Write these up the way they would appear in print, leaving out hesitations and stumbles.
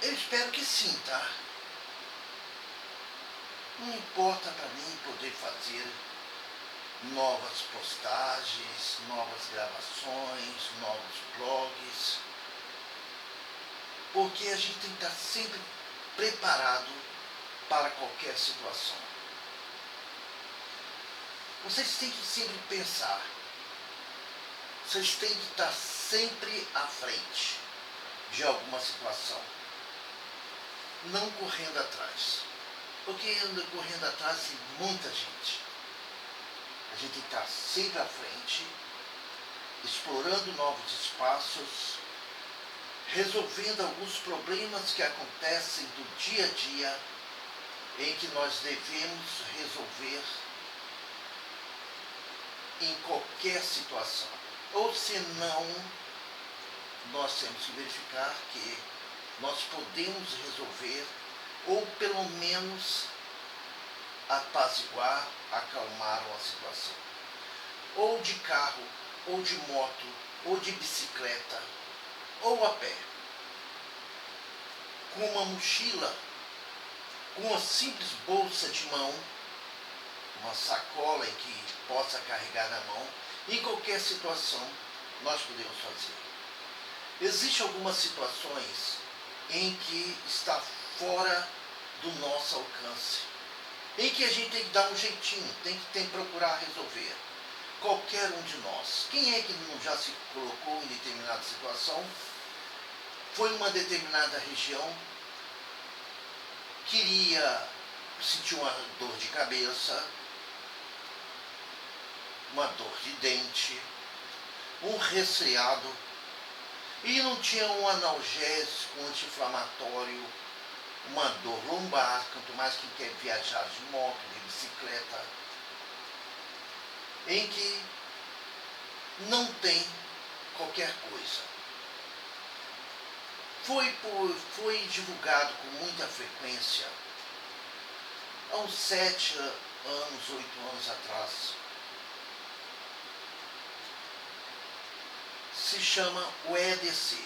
Eu espero que sim, tá? Não importa para mim poder fazer novas postagens, novas gravações, novos blogs, porque a gente tem que estar sempre preparado para qualquer situação. Vocês têm que sempre pensar, vocês têm que estar sempre à frente de alguma situação, não correndo atrás, porque correndo atrás tem muita gente. A gente tem que estar sempre à frente, explorando novos espaços, resolvendo alguns problemas que acontecem do dia a dia, em que nós devemos resolver em qualquer situação. Ou senão, nós temos que verificar que nós podemos resolver, ou pelo menos apaziguar, acalmar uma situação. Ou de carro, ou de moto, ou de bicicleta, ou a pé. Com uma mochila, com uma simples bolsa de mão, uma sacola em que possa carregar na mão, em qualquer situação nós podemos fazer. Existem algumas situações em que está fora do nosso alcance, em que a gente tem que dar um jeitinho, tem que procurar resolver. Qualquer um de nós. Quem é que não já se colocou em determinada situação, foi uma determinada região, queria sentir uma dor de cabeça, uma dor de dente, um resfriado, e não tinha um analgésico, um anti-inflamatório, uma dor lombar, quanto mais quem quer viajar de moto, de bicicleta, em que não tem qualquer coisa. Foi divulgado com muita frequência, há uns 7 anos, 8 anos atrás. Se chama o EDC.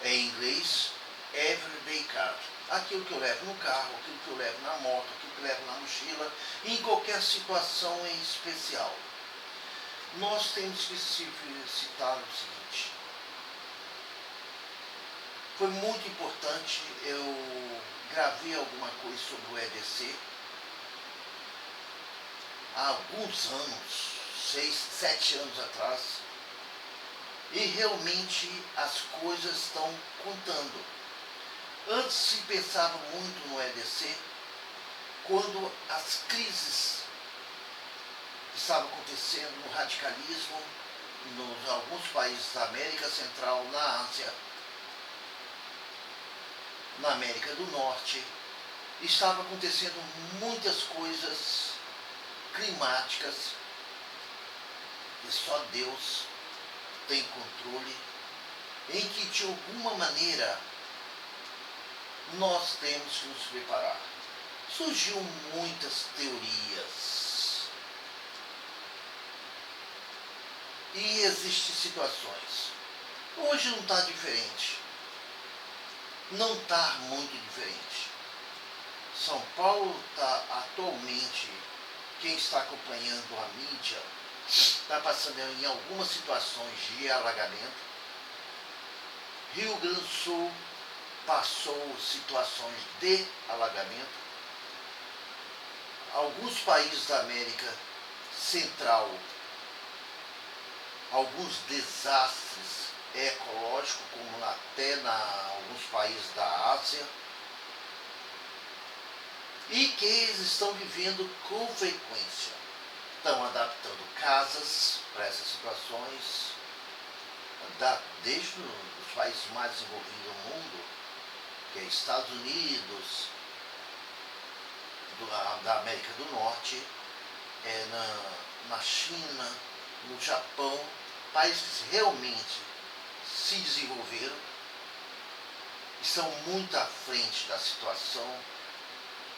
Em inglês, Everyday Card. Aquilo que eu levo no carro, aquilo que eu levo na moto, aquilo que eu levo na mochila, em qualquer situação em especial. Nós temos que citar o seguinte. Foi muito importante, eu gravei alguma coisa sobre o EDC há alguns anos, 6, 7 anos atrás, e realmente as coisas estão contando. Antes se pensava muito no EDC, quando as crises estavam acontecendo no radicalismo, em alguns países da América Central, na Ásia, na América do Norte, estava acontecendo muitas coisas climáticas e só Deus tem controle, em que de alguma maneira nós temos que nos preparar. Surgiu muitas teorias e existem situações. Hoje não está diferente. Não está muito diferente. São Paulo está atualmente, quem está acompanhando a mídia, está passando em algumas situações de alagamento. Rio Grande do Sul passou situações de alagamento. Alguns países da América Central, alguns desastres ecológicos, como até alguns países da Ásia, e que eles estão vivendo com frequência. Estão adaptando casas para essas situações, desde os países mais desenvolvidos do mundo, que é Estados Unidos, da América do Norte, na China, no Japão, países que realmente se desenvolveram, estão muito à frente da situação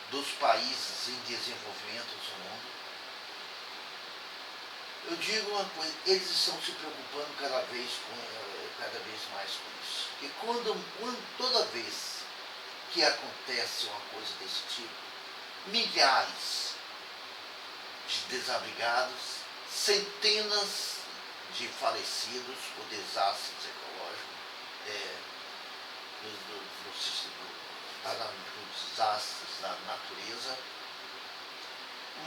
dos países em desenvolvimento do mundo. Eu digo uma coisa, eles estão se preocupando cada vez mais com isso. Porque toda vez que acontece uma coisa desse tipo, milhares de desabrigados, centenas de falecidos por desastres ecológicos, dos desastres da natureza,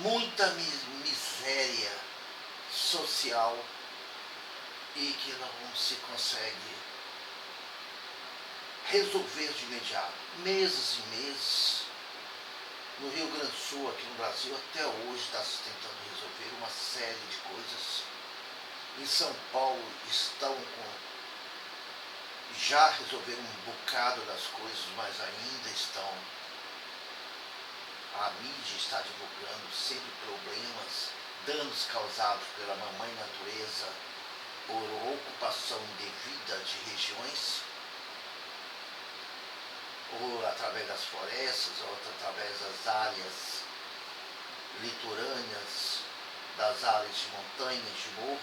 muita miséria social e que não se consegue resolver de imediato. Meses e meses. No Rio Grande do Sul, aqui no Brasil, até hoje está se tentando resolver uma série de coisas. Em São Paulo já resolveram um bocado das coisas, mas ainda a mídia está divulgando sempre problemas, danos causados pela mamãe natureza por ocupação indevida de regiões, ou através das florestas, ou através das áreas litorâneas, das áreas de montanhas, de morros.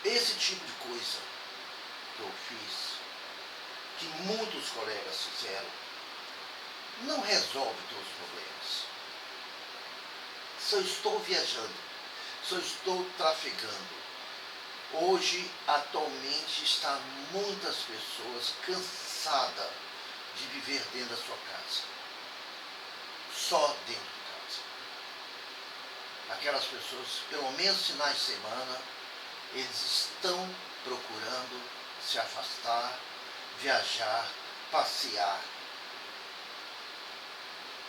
Esse tipo de coisa que eu fiz, que muitos colegas fizeram, não resolve todos os problemas. Só estou viajando, só estou trafegando. Hoje, atualmente, estão muitas pessoas cansadas de viver dentro da sua casa. Só dentro de casa. Aquelas pessoas, pelo menos finais de semana, eles estão procurando se afastar, viajar, passear.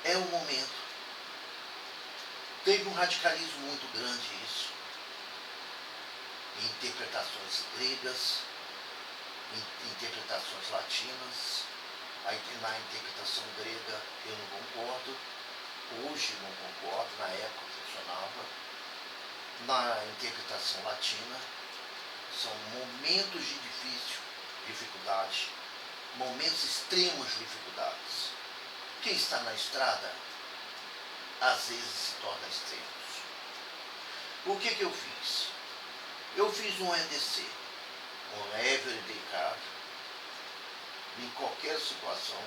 É o momento. Teve um radicalismo muito grande isso. Interpretações gregas, interpretações latinas. Na interpretação grega eu não concordo, hoje não concordo, na época funcionava. Na interpretação latina, são momentos de dificuldade, momentos extremos de dificuldades. Quem está na estrada, às vezes se torna extremos. O que eu fiz? Eu fiz um EDC, um Everyday Card, em qualquer situação,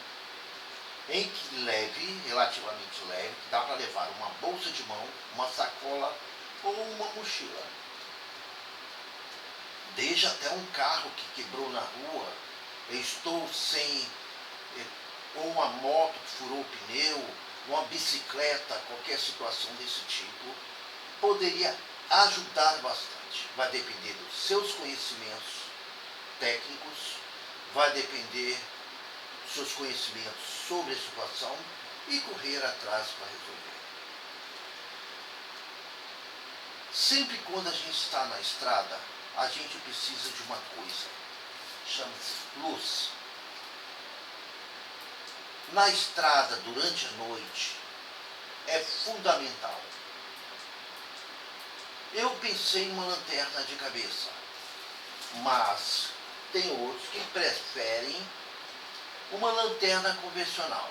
em que relativamente leve, que dá para levar uma bolsa de mão, uma sacola ou uma mochila. Desde até um carro que quebrou na rua, eu estou sem, ou uma moto que furou o pneu, uma bicicleta, qualquer situação desse tipo, poderia ajudar bastante. Vai depender dos seus conhecimentos técnicos, vai depender dos seus conhecimentos sobre a situação e correr atrás para resolver. Sempre quando a gente está na estrada, a gente precisa de uma coisa, chama-se luz. Na estrada, durante a noite, é fundamental. Eu pensei em uma lanterna de cabeça, mas tem outros que preferem uma lanterna convencional.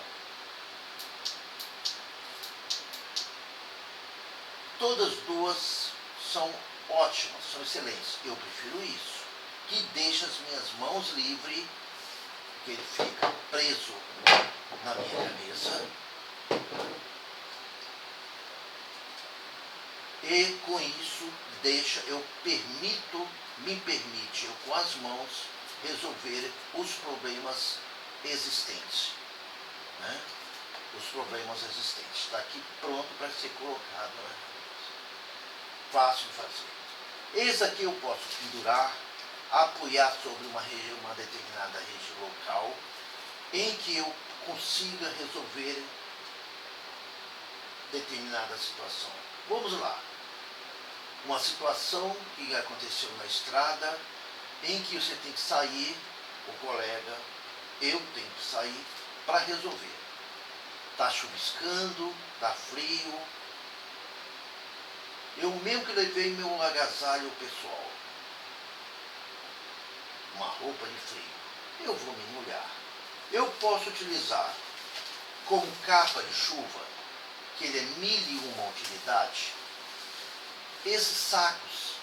Todas duas são ótimas, são excelentes. Eu prefiro isso, que deixa as minhas mãos livres, que ele fica preso na minha cabeça. E com isso me permite, eu com as mãos, resolver os problemas existentes. Né? Os problemas existentes. Está aqui pronto para ser colocado. Né? Fácil de fazer. Esse aqui eu posso pendurar, apoiar sobre uma determinada rede local, em que eu consiga resolver determinada situação. Vamos lá. Uma situação que aconteceu na estrada, em que você tem que sair, o colega, eu tenho que sair para resolver. Está chuviscando, está frio. Eu mesmo que levei meu agasalho pessoal, uma roupa de frio, eu vou me molhar. Eu posso utilizar como capa de chuva, que ele é 1001 utilidade, esses sacos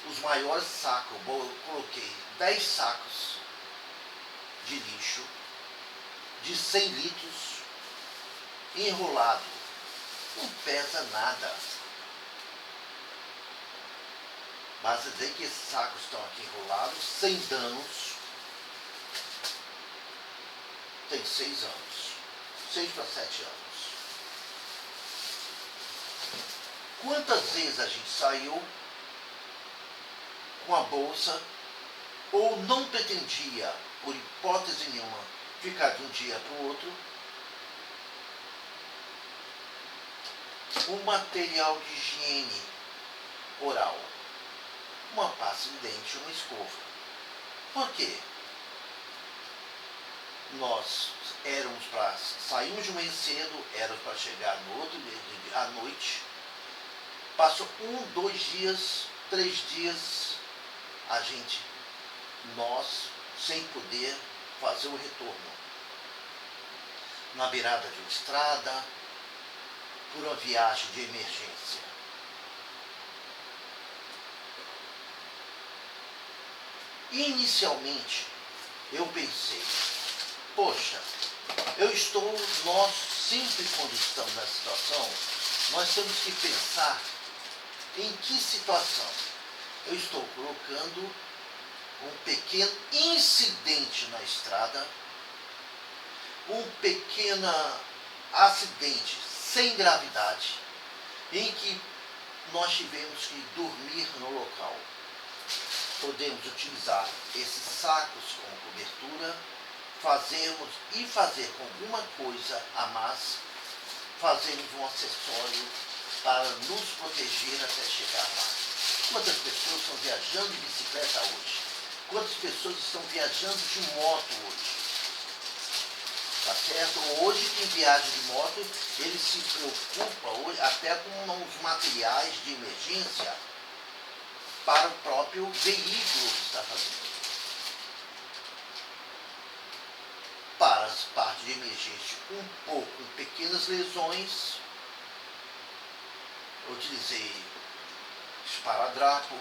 os maiores sacos, eu coloquei 10 sacos de lixo de 100 litros enrolado. Não pesa nada. Basta dizer que esses sacos estão aqui enrolados, sem danos. Tem 6 anos. 6 para 7 anos. Quantas vezes a gente saiu com a bolsa ou não pretendia, por hipótese nenhuma, ficar de um dia para o outro, um material de higiene oral, uma pasta de dente, uma escova. Por quê? Nós saímos de manhã cedo, éramos para chegar no outro dia, à noite. Passou 1, 2 dias, 3 dias, nós, sem poder fazer o retorno. Na beirada de uma estrada, por uma viagem de emergência. Inicialmente, eu pensei, poxa, nós sempre quando estamos nessa situação, nós temos que pensar em que situação eu estou colocando um pequeno incidente na estrada, um pequeno acidente sem gravidade, em que nós tivemos que dormir no local. Podemos utilizar esses sacos como cobertura, fazer com alguma coisa a mais, fazermos um acessório para nos proteger até chegar lá. Quantas pessoas estão viajando de bicicleta hoje? Quantas pessoas estão viajando de moto hoje? Tá certo? Hoje quem viaja de moto, ele se preocupa hoje até com os materiais de emergência para o próprio veículo que está fazendo. Para as partes de emergência, com pequenas lesões, eu utilizei esparadrapo,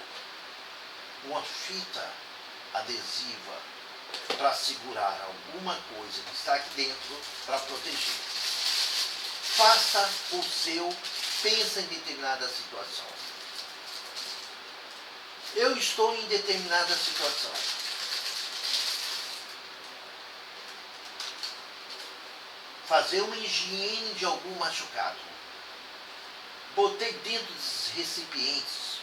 uma fita adesiva para segurar alguma coisa que está aqui dentro para proteger. Faça o seu, pensa em determinada situação. Eu estou em determinada situação. Fazer uma higiene de algum machucado. Botei dentro desses recipientes,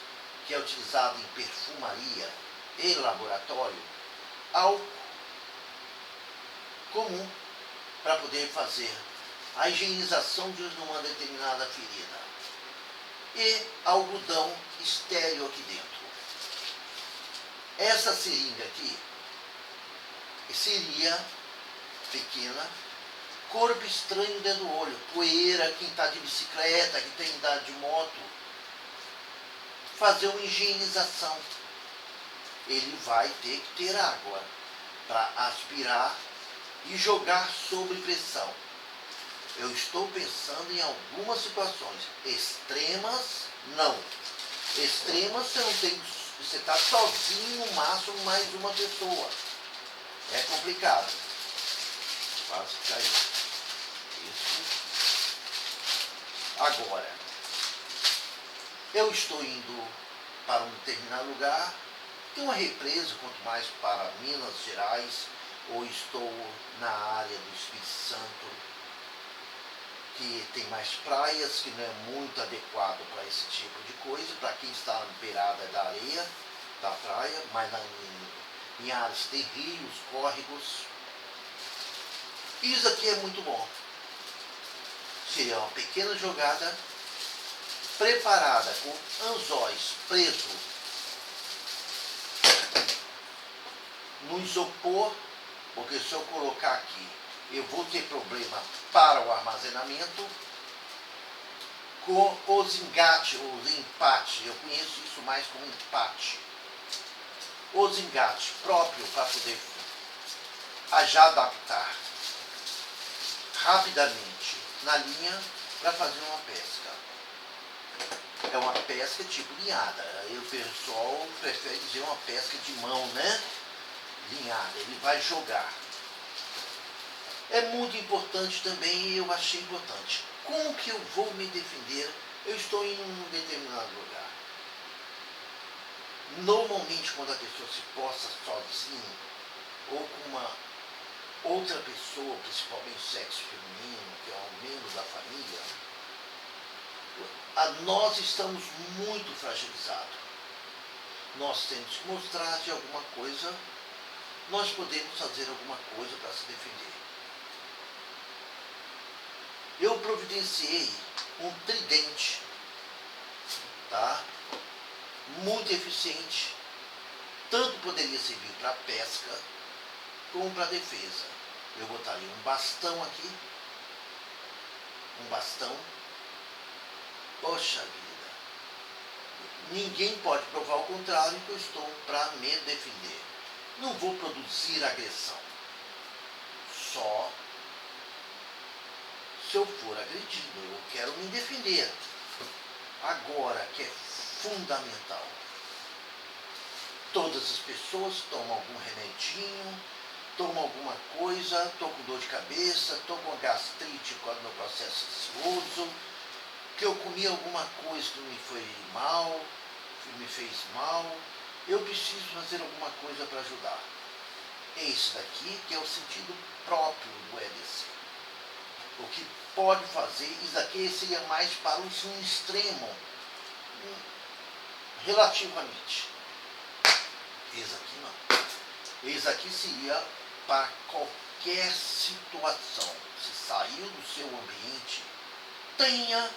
que é utilizado em perfumaria e laboratório, álcool comum para poder fazer a higienização de uma determinada ferida. E algodão estéril aqui dentro. Essa seringa aqui seria pequena, corpo estranho dentro do olho, poeira, quem está de bicicleta, quem tem idade de moto, fazer uma higienização. Ele vai ter que ter água para aspirar e jogar sob pressão. Eu estou pensando em algumas situações extremas, não. Extremas você não tem, você está sozinho, no máximo mais uma pessoa. É complicado. Quase caiu. Isso. Agora, eu estou indo para um determinado lugar, tem uma represa, quanto mais para Minas Gerais, ou estou na área do Espírito Santo, que tem mais praias, que não é muito adequado para esse tipo de coisa, para quem está na beirada da areia, da praia, mas em áreas que tem rios, córregos. Isso aqui é muito bom. Seria uma pequena jogada preparada com anzóis presos no isopor, porque se eu colocar aqui, eu vou ter problema para o armazenamento, com os engates, os empates, eu conheço isso mais como empate. Os engates próprios para poder já adaptar rapidamente na linha para fazer uma pesca. é uma pesca tipo linhada. E o pessoal prefere dizer uma pesca de mão, né? Linhada, ele vai jogar. É muito importante também, eu achei importante. Como que eu vou me defender? Eu estou em um determinado lugar. Normalmente, quando a pessoa se posta sozinho, ou com uma outra pessoa, principalmente sexo feminino, que é um membro da família, nós estamos muito fragilizados. Nós temos que mostrar de alguma coisa, nós podemos fazer alguma coisa para se defender. Eu providenciei um tridente, tá? Muito eficiente, tanto poderia servir para pesca como para defesa. Eu botaria um bastão aqui, um bastão. Poxa vida, ninguém pode provar o contrário, que eu estou para me defender. Não vou produzir agressão, só se eu for agredido. Eu quero me defender. Agora, que é fundamental, todas as pessoas tomam algum remedinho, tomam alguma coisa, estou com dor de cabeça, estou com gastrite quando meu processo ansioso, que eu comi alguma coisa que me foi mal, que me fez mal, eu preciso fazer alguma coisa para ajudar. Esse daqui que é o sentido próprio do EDC. O que pode fazer, isso daqui seria mais para um extremo, relativamente. Esse aqui não. Esse aqui seria para qualquer situação. Se saiu do seu ambiente, tenha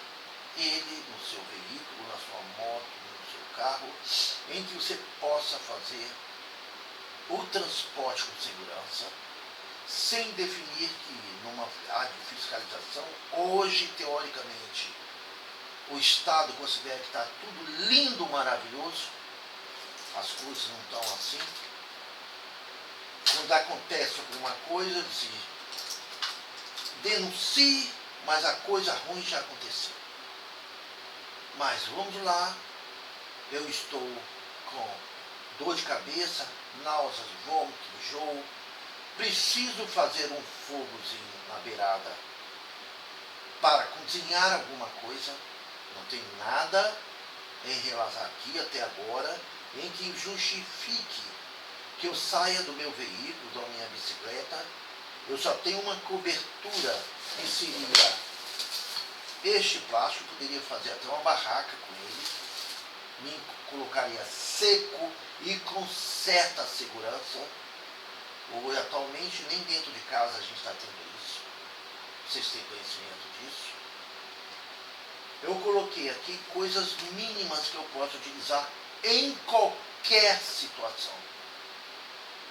ele no seu veículo, na sua moto, no seu carro, em que você possa fazer o transporte com segurança, sem definir que numa área de fiscalização, hoje, teoricamente, o Estado considera que está tudo lindo, maravilhoso, as coisas não estão assim. Quando acontece alguma coisa, se denuncie, mas a coisa ruim já aconteceu. Mas vamos lá, eu estou com dor de cabeça, náuseas, vômito, enjoo, preciso fazer um fogozinho na beirada para cozinhar alguma coisa, não tem nada em relação aqui até agora em que justifique que eu saia do meu veículo, da minha bicicleta. Eu só tenho uma cobertura que seria este plástico, poderia fazer até uma barraca com ele, me colocaria seco e com certa segurança. Ou atualmente nem dentro de casa a gente está tendo isso. Vocês têm conhecimento disso? Eu coloquei aqui coisas mínimas que eu posso utilizar em qualquer situação.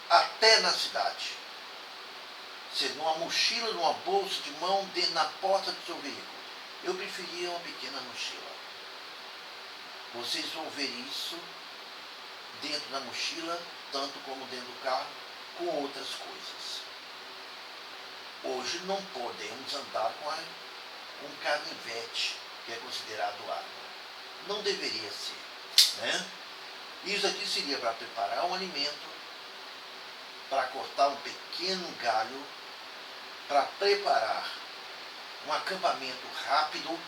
Até na cidade. Se numa mochila, numa bolsa de mão, na porta do seu veículo. Eu preferia uma pequena mochila. Vocês vão ver isso dentro da mochila, tanto como dentro do carro, com outras coisas. Hoje não podemos andar com um canivete, que é considerado arma. Não deveria ser, né? Isso aqui seria para preparar um alimento, para cortar um pequeno galho, para preparar um acampamento rápido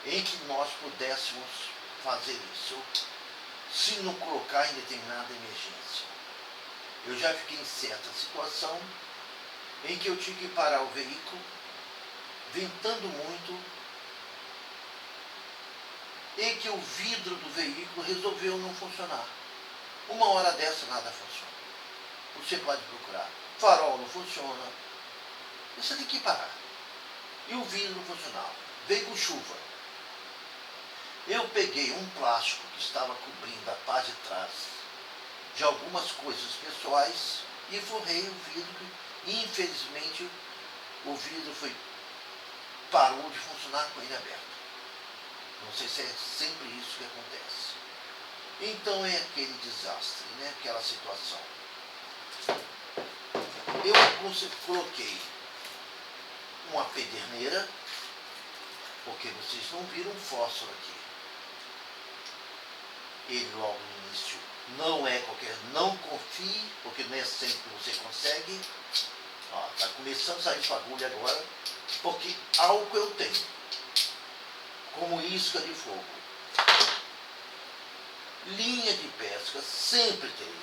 em que nós pudéssemos fazer isso, se não colocar em determinada emergência. Eu já fiquei em certa situação em que eu tive que parar o veículo, ventando muito, e que o vidro do veículo resolveu não funcionar. Uma hora dessa nada funciona. Você pode procurar. Farol não funciona. Você tem que parar. E o vidro não funcionava. Veio com chuva. Eu peguei um plástico que estava cobrindo a parte de trás de algumas coisas pessoais e forrei o vidro. Infelizmente, o vidro parou de funcionar com ele aberto. Não sei se é sempre isso que acontece. Então é aquele desastre, né? Aquela situação. Eu coloquei uma pederneira, porque vocês não viram um fósforo aqui. ele logo no início não é qualquer, não confie, porque não é sempre que você consegue. Está começando a sair fagulha agora, porque álcool eu tenho, como isca de fogo. Linha de pesca sempre tem.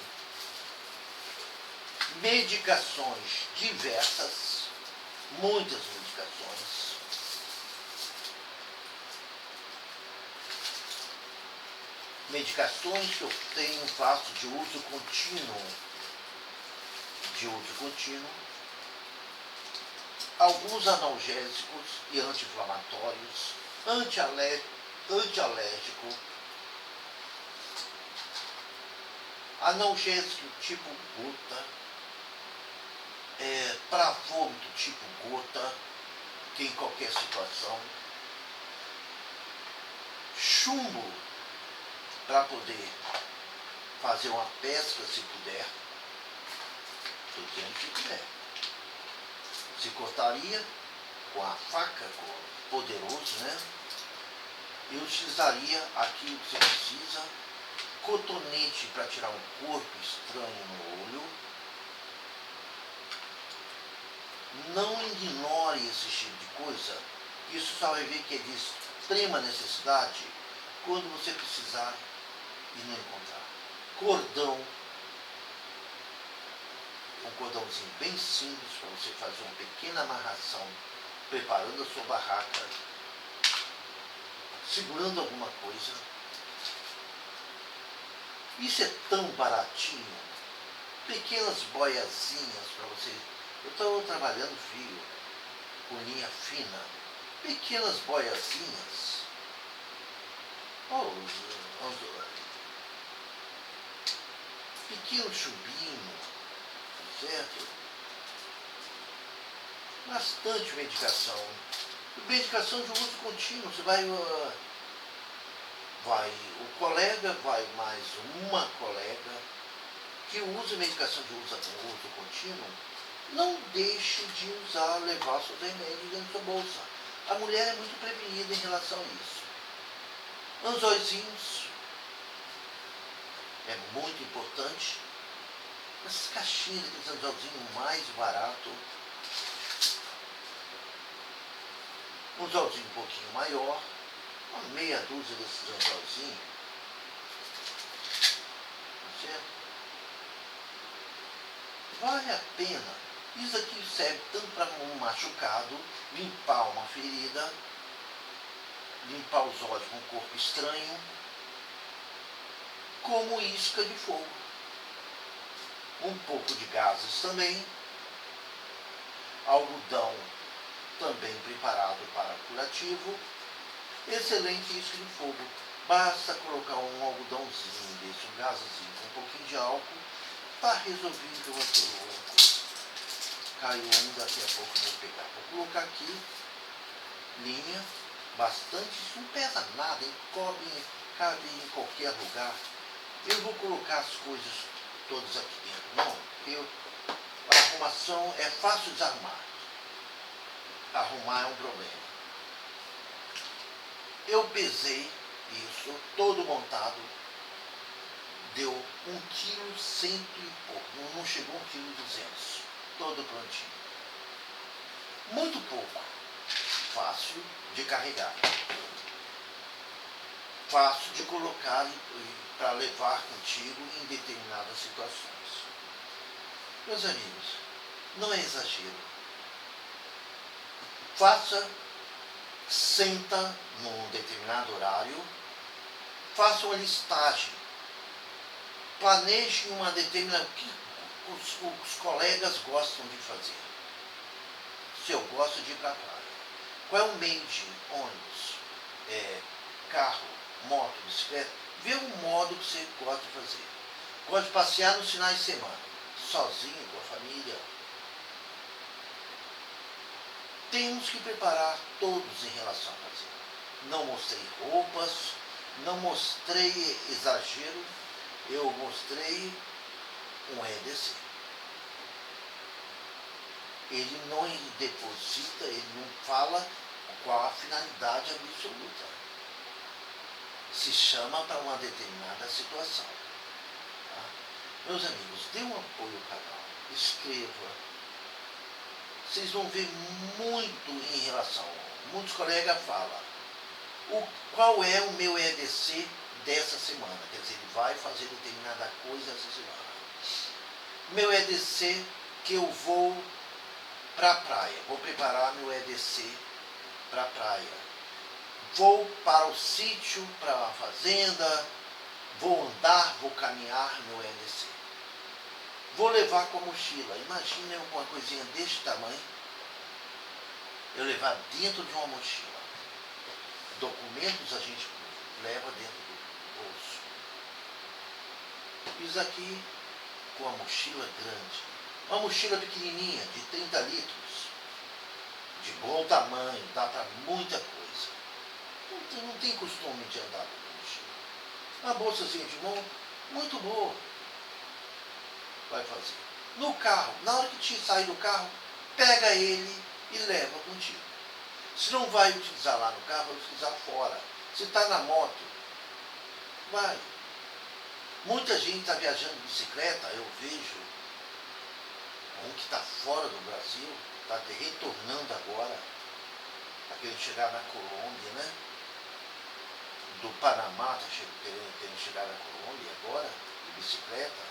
Medicações diversas, muitas medicações. Medicações que eu tenho, faço de uso contínuo. Alguns analgésicos e anti-inflamatórios, antialérgico, analgésico tipo gota, para vômito tipo gota, que em qualquer situação, chumbo para poder fazer uma pesca se puder, estou dizendo que puder. Se cortaria com a faca, com poderoso, né? Eu utilizaria aquilo que você precisa, cotonete para tirar um corpo estranho no olho. Não ignore esse tipo de coisa. Isso só vai ver que é de extrema necessidade quando você precisar e não encontrar. Cordão, um cordãozinho bem simples para você fazer uma pequena amarração, preparando a sua barraca, segurando alguma coisa. Isso é tão baratinho. Pequenas boiazinhas para você. Eu estou trabalhando fio com linha fina. Pequenas boiazinhas. Pequeno chubinho, certo? Bastante medicação. Medicação de uso contínuo. Você vai o colega, vai mais uma colega que usa medicação de uso contínuo. Não deixe de usar, levar seus remédios dentro da sua bolsa. A mulher é muito prevenida em relação a isso. Anzóizinhos é muito importante. Essas caixinhas, aqueles anzolzinhos mais barato. Um anzolzinho um pouquinho maior. Uma meia dúzia desses anzolzinhos. Certo? Vale a pena. Isso aqui serve tanto para um machucado, limpar uma ferida, limpar os olhos com um corpo estranho, como isca de fogo. Um pouco de gases também. Algodão também preparado para curativo. Excelente isca de fogo. Basta colocar um algodãozinho desse, um gasozinho com um pouquinho de álcool, para resolver o coisa. Caiu um, daqui a pouco eu vou pegar. Vou colocar aqui, linha, bastante, isso não pesa nada, cabe em qualquer lugar. Eu vou colocar as coisas todas aqui dentro. Não, a arrumação é fácil de desarrumar. Arrumar é um problema. Eu pesei isso, todo montado, deu 1,1 kg e pouco, não chegou a 1,2 kg, todo prontinho. Muito pouco, fácil de carregar, fácil de colocar para levar contigo em determinadas situações. Meus amigos, não é exagero. Senta num determinado horário, faça uma listagem, planeje uma determinada, o que os colegas gostam de fazer. Se eu gosto de ir para a praia, qual é o meio de ônibus, carro, moto, bicicleta, vê um modo que você gosta de fazer. Gosta de passear nos finais de semana, sozinho, com a família. Temos que preparar todos em relação a fazer. Não mostrei roupas, não mostrei exagero, eu mostrei um EDC. Ele não deposita, ele não fala qual a finalidade absoluta. se chama para uma determinada situação. Tá? Meus amigos, dê um apoio ao canal, escreva. Vocês vão ver muito em relação. Muitos colegas falam, qual é o meu EDC dessa semana? Quer dizer, ele vai fazer determinada coisa essa semana. Meu EDC que eu vou para a praia. Vou preparar meu EDC para a praia. Vou para o sítio, para a fazenda. Vou andar, vou caminhar meu EDC. Vou levar com a mochila. Imagina uma coisinha deste tamanho. Eu levar dentro de uma mochila. Documentos a gente leva dentro do bolso. Isso aqui com a mochila grande. Uma mochila pequenininha, de 30 litros. De bom tamanho, dá para muita coisa. Não tem costume de andar com mochila. Uma bolsazinha de mão, muito boa. Vai fazer. No carro, na hora que te sair do carro, pega ele e leva contigo. Se não vai utilizar lá no carro, vai utilizar fora. Se está na moto, vai. Muita gente está viajando de bicicleta, eu vejo um que está fora do Brasil, está retornando agora, aquele chegar na Colômbia, né? Do Panamá está querendo chegar na Colômbia agora, de bicicleta.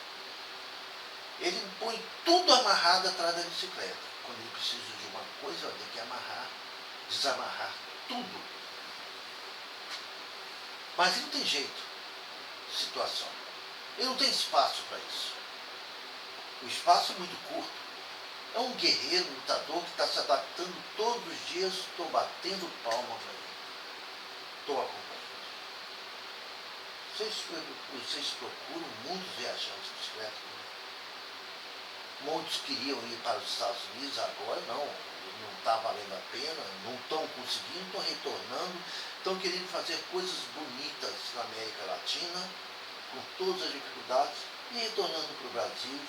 Ele põe tudo amarrado atrás da bicicleta. Quando ele precisa de uma coisa, tem que amarrar, desamarrar tudo. Mas ele não tem jeito, situação. Ele não tem espaço para isso. O espaço é muito curto. É um guerreiro, lutador que está se adaptando todos os dias. Estou batendo palma para ele. Estou acompanhando. Vocês procuram muitos viajantes de bicicleta. Muitos queriam ir para os Estados Unidos, agora não está valendo a pena, não estão conseguindo, estão retornando, estão querendo fazer coisas bonitas na América Latina, com todas as dificuldades, e retornando para o Brasil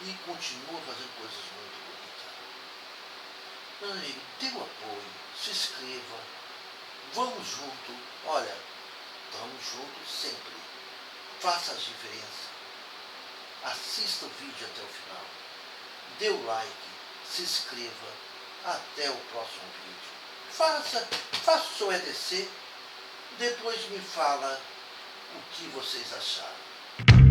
e continuam fazendo coisas muito bonitas. Meu amigo, dê o apoio, se inscreva, vamos junto, olha, estamos juntos sempre, faça as diferenças, assista o vídeo até o final, dê o like, se inscreva, até o próximo vídeo. Faça o seu EDC, depois me fala o que vocês acharam.